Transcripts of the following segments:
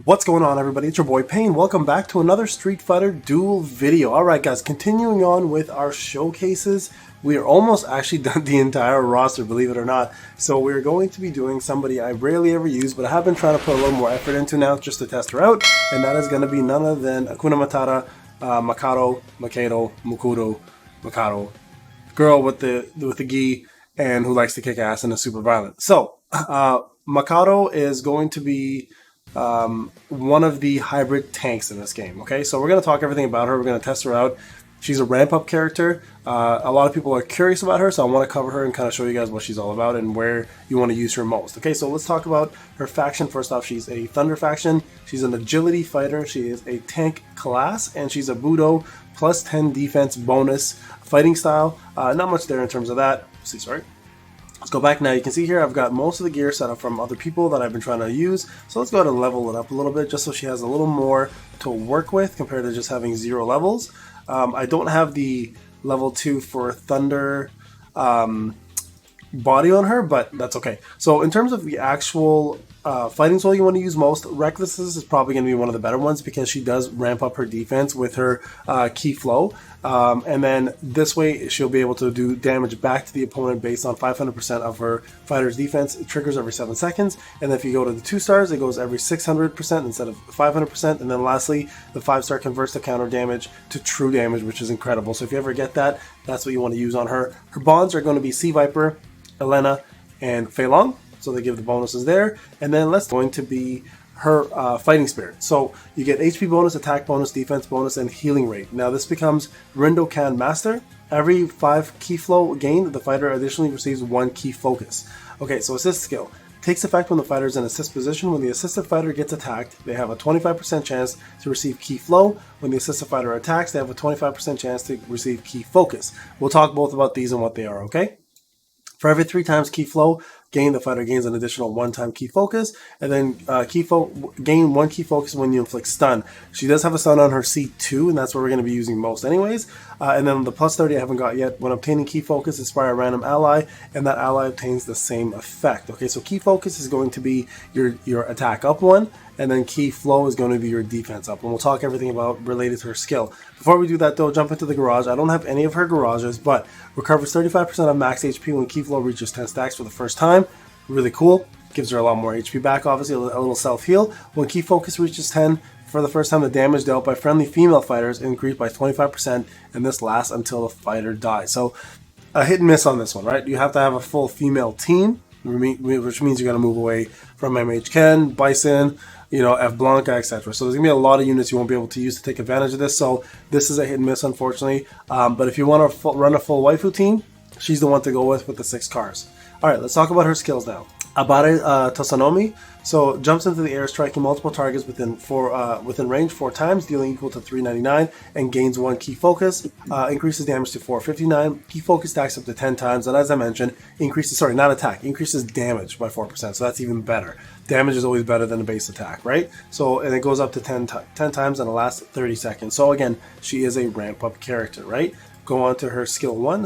What's going on, everybody? It's your boy Payne. Welcome back to another Street Fighter Duel video. Alright guys, continuing on with our showcases. We are almost actually done the entire roster, believe it or not. So we're going to be doing somebody I rarely ever use, but I have been trying to put a little more effort into now just to test her out. And that is going to be none other than Hakuna Matata, Makoto, girl with the gi and who likes to kick ass and is super violent. So, Makoto is going to be one of the hybrid tanks in this game. Okay, so we're going to talk everything about her. We're going to test her out. She's a ramp up character. A lot of people are curious about her, so I want to cover her and kind of show you guys what she's all about and where you want to use her most. Okay, so let's talk about her faction. First off, she's a Thunder faction. She's an agility fighter. She is a tank class, and she's a Budo plus 10 defense bonus fighting style. Not much there in terms of that. Let's go back now. You can see here I've got most of the gear set up from other people that I've been trying to use. So let's go ahead and level it up a little bit just so she has a little more to work with compared to just having 0 levels. I don't have the level 2 for Thunder body on her, but that's okay. So in terms of the actual fighting soul you want to use most, Recklessness is probably going to be one of the better ones because she does ramp up her defense with her key flow. And then this way she'll be able to do damage back to the opponent based on 500% of her fighter's defense. It triggers every 7 seconds. And then if you go to the 2 stars, it goes every 600% instead of 500%. And then lastly, the 5-star converts the counter damage to true damage, which is incredible. So if you ever get that, that's what you want to use on her. Her bonds are going to be Sea Viper, Elena, and Fei Long. So they give the bonuses there. And then let's going to be her fighting spirit. So you get HP bonus, attack bonus, defense bonus, and healing rate. Now this becomes Rindokan Master. Every 5 key flow gained, the fighter additionally receives 1 key focus. Okay, so assist skill. Takes effect when the fighter is in assist position. When the assisted fighter gets attacked, they have a 25% chance to receive key flow. When the assisted fighter attacks, they have a 25% chance to receive key focus. We'll talk both about these and what they are, okay? For every 3 times key flow gain, the fighter gains an additional 1-time key focus, and then gain 1 key focus when you inflict stun. She does have a stun on her C2, and that's what we're going to be using most anyways. And then the plus 30 I haven't got yet. When obtaining key focus, inspire a random ally, and that ally obtains the same effect. Okay, so key focus is going to be your attack up 1, and then key flow is going to be your defense up. And we'll talk everything about related to her skill. Before we do that though, jump into the garage. I don't have any of her garages, but recovers 35% of max HP when key flow reaches 10 stacks for the first time. Really cool. Gives her a lot more HP back, obviously, a little self-heal. When key focus reaches 10 for the first time, the damage dealt by friendly female fighters increased by 25%, and this lasts until the fighter dies. So a hit and miss on this one, right? You have to have a full female team, which means you're going to move away from MH Ken, Bison, F Blanca, etc. So there's going to be a lot of units you won't be able to use to take advantage of this. So this is a hit and miss, unfortunately. But if you want to run a full waifu team, she's the one to go with the 6 cars. Alright, let's talk about her skills now. Abare Tosanomi. So jumps into the air, striking multiple targets within range 4 times, dealing equal to 399, and gains 1 key focus. Increases damage to 459. Key focus stacks up to 10 times, and as I mentioned, increases damage by 4%. So that's even better. Damage is always better than the base attack, right? So, and it goes up to 10 times and it lasts 30 seconds. So again, she is a ramp up character, right? Go on to her skill 1,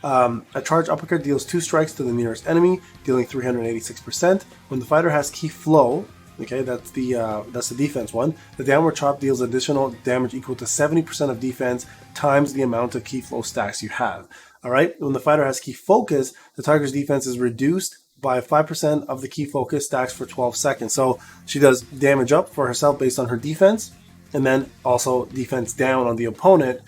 a charge uppercut deals 2 strikes to the nearest enemy, dealing 386%. When the fighter has key flow, okay, that's the defense one, the downward chop deals additional damage equal to 70% of defense times the amount of key flow stacks you have. Alright, when the fighter has key focus, the target's defense is reduced by 5% of the key focus stacks for 12 seconds. So she does damage up for herself based on her defense, and then also defense down on the opponent,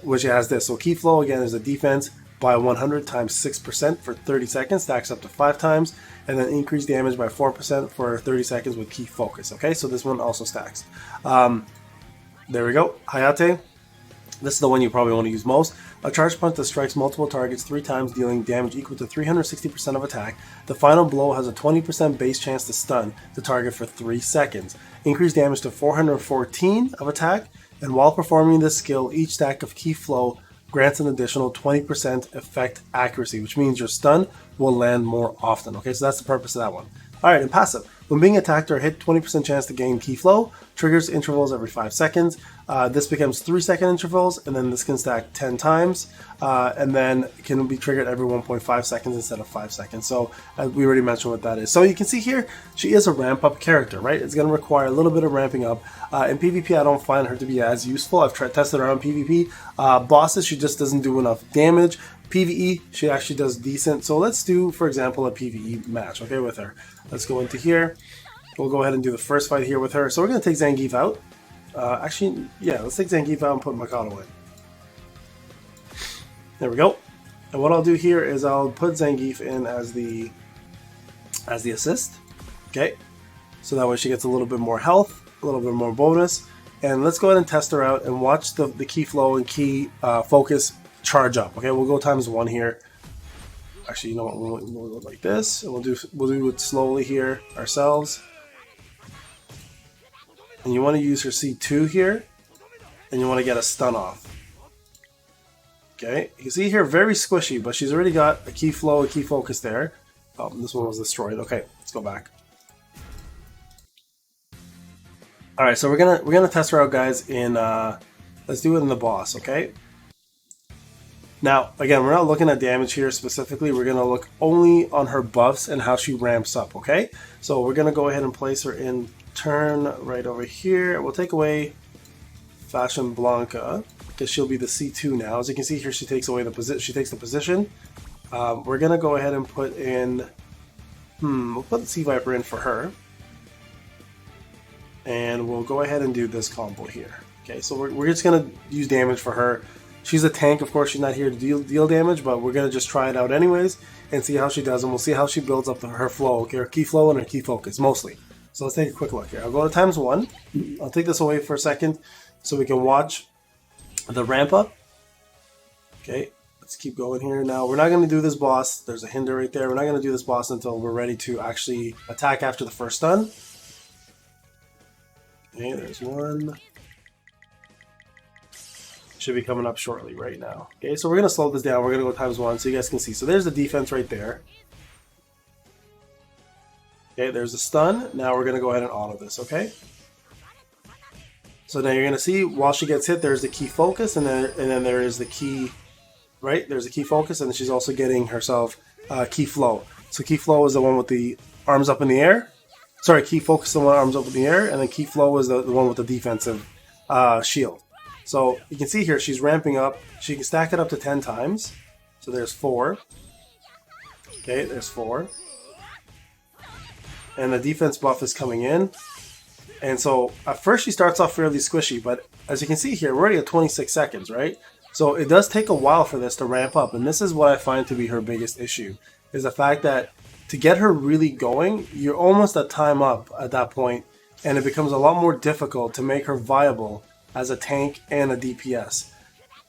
which has this. So key flow again is a defense by 100 times 6% for 30 seconds, stacks up to 5 times, and then increased damage by 4% for 30 seconds with key focus. Okay, so this one also stacks. There we go. Hayate. This is the one you probably want to use most. A charge punch that strikes multiple targets 3 times, dealing damage equal to 360% of attack. The final blow has a 20% base chance to stun the target for 3 seconds. Increased damage to 414 of attack. And while performing this skill, each stack of key flow grants an additional 20% effect accuracy, which means your stun will land more often. Okay, so that's the purpose of that one. Alright, and passive. When being attacked or hit, 20% chance to gain ki flow. Triggers intervals every 5 seconds. This becomes 3-second intervals, and then this can stack 10 times, and then it can be triggered every 1.5 seconds instead of 5 seconds. So we already mentioned what that is. So you can see here, she is a ramp-up character, right? It's going to require a little bit of ramping up. In PvP, I don't find her to be as useful. I've tested her on PvP. Bosses, she just doesn't do enough damage. PvE, she actually does decent. So let's do, for example, a PvE match, okay, with her. Let's go into here. We'll go ahead and do the first fight here with her. So we're going to take Zangief out. Actually, yeah, let's take Zangief out and put Makoto in. There we go. And what I'll do here is I'll put Zangief in as the assist. Okay. So that way she gets a little bit more health, a little bit more bonus. And let's go ahead and test her out and watch the ki flow and ki focus charge up. Okay, we'll go ×1 here. Actually, you know what? We'll go like this, and we'll do it slowly here ourselves. And you want to use her C2 here, and you want to get a stun off. Okay, you see here, very squishy, but she's already got a ki flow, a ki focus there. Oh, this one was destroyed. Okay, let's go back. All right, so we're gonna test her out, guys. In let's do it in the boss. Okay. Now, again, we're not looking at damage here specifically. We're going to look only on her buffs and how she ramps up, okay? So we're going to go ahead and place her in turn right over here. We'll take away Fashion Blanca because she'll be the C2 now. As you can see here, she takes away the position. She takes the position. We're going to go ahead and put in... we'll put the Sea Viper in for her. And we'll go ahead and do this combo here. Okay, so we're just going to use damage for her. She's a tank, of course. She's not here to deal damage, but we're going to just try it out anyways and see how she does, and we'll see how she builds up her flow, okay, her ki flow and her ki focus, mostly. So let's take a quick look here. I'll go to ×1. I'll take this away for a second so we can watch the ramp up. Okay, let's keep going here. Now, we're not going to do this boss. There's a hinder right there. We're not going to do this boss until we're ready to actually attack after the first stun. Okay, there's one. Should be coming up shortly right now. Okay, so we're going to slow this down. We're going to go ×1 so you guys can see. So there's the defense right there. Okay, there's the stun. Now we're going to go ahead and auto this, okay? So now you're going to see while she gets hit, there's the ki focus, and then there is the ki, right? There's the ki focus, and then she's also getting herself ki flow. So ki flow is the one with the arms up in the air. Sorry, ki focus is the one arms up in the air, and then ki flow is the one with the defensive shield. So you can see here she's ramping up. She can stack it up to 10 times. So there's 4. Okay, there's 4. And the defense buff is coming in. And so at first she starts off fairly squishy, but as you can see here, we're already at 26 seconds, right? So it does take a while for this to ramp up. And this is what I find to be her biggest issue, is the fact that to get her really going, you're almost at time up at that point, and it becomes a lot more difficult to make her viable as a tank and a DPS.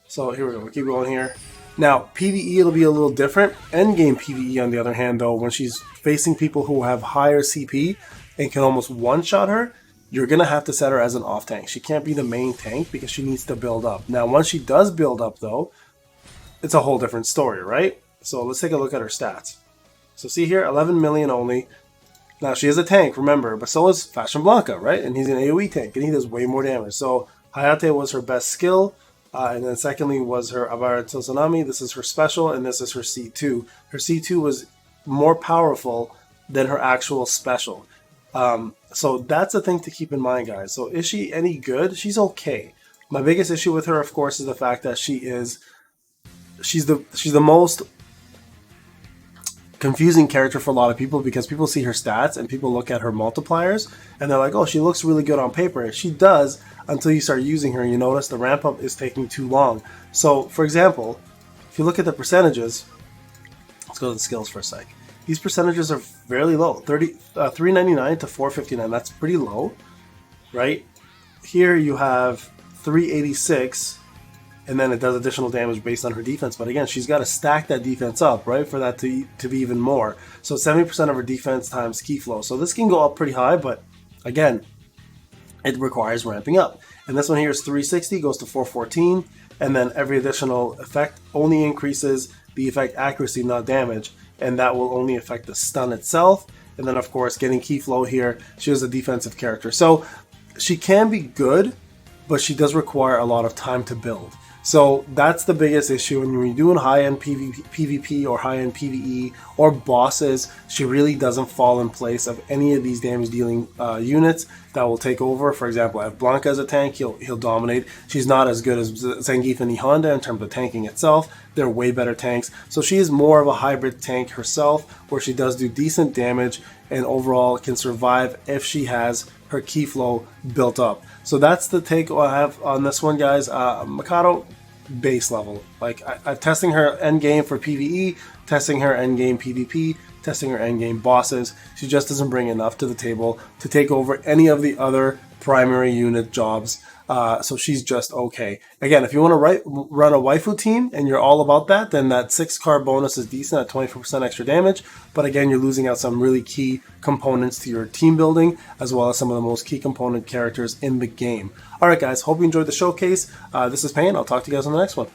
So here we go, we'll keep going here. Now, PvE it'll be a little different. Endgame PvE, on the other hand, though, when she's facing people who have higher CP and can almost one-shot her, you're going to have to set her as an off-tank. She can't be the main tank because she needs to build up. Now, once she does build up, though, it's a whole different story, right? So let's take a look at her stats. So see here, 11 million only. Now, she is a tank, remember, but so is Fashion Blanca, right? And he's an AoE tank, and he does way more damage. So Hayate was her best skill, and then secondly was her Avara Tsunami. This is her special, and this is her C2. Her C2 was more powerful than her actual special. So that's a thing to keep in mind, guys. So is she any good? She's okay. My biggest issue with her, of course, is the fact that she's the most confusing character for a lot of people, because people see her stats and people look at her multipliers and they're like, oh, she looks really good on paper. She does, until you start using her and you notice the ramp up is taking too long. So for example, if you look at the percentages, let's go to the skills for a sec. These percentages are fairly low, 399 to 459. That's pretty low, right? Here you have 386, and then it does additional damage based on her defense. But again, she's got to stack that defense up, right, for that to be even more. So 70% of her defense times ki flow. So this can go up pretty high, but again, it requires ramping up. And this one here is 360, goes to 414, and then every additional effect only increases the effect accuracy, not damage, and that will only affect the stun itself. And then, of course, getting key flow here, she is a defensive character. So she can be good, but she does require a lot of time to build. So that's the biggest issue when you're doing high-end PvP or high-end PvE or bosses. She really doesn't fall in place of any of these damage-dealing units that will take over. For example, if Blanca is a tank, he'll dominate. She's not as good as Zangief and Honda in terms of tanking itself. They're way better tanks. So she is more of a hybrid tank herself, where she does do decent damage and overall can survive if she has her key flow built up. So that's the take I have on this one, guys. Makoto, base level. Like I'm testing her end game for PvE, testing her end game PvP, testing her end game bosses. She just doesn't bring enough to the table to take over any of the other primary unit jobs. So she's just okay. Again, if you want to run a waifu team and you're all about that, then that 6-card bonus is decent at 24% extra damage. But again, you're losing out some really key components to your team building, as well as some of the most key component characters in the game. All right, guys, hope you enjoyed the showcase. This is Payne. I'll talk to you guys on the next one.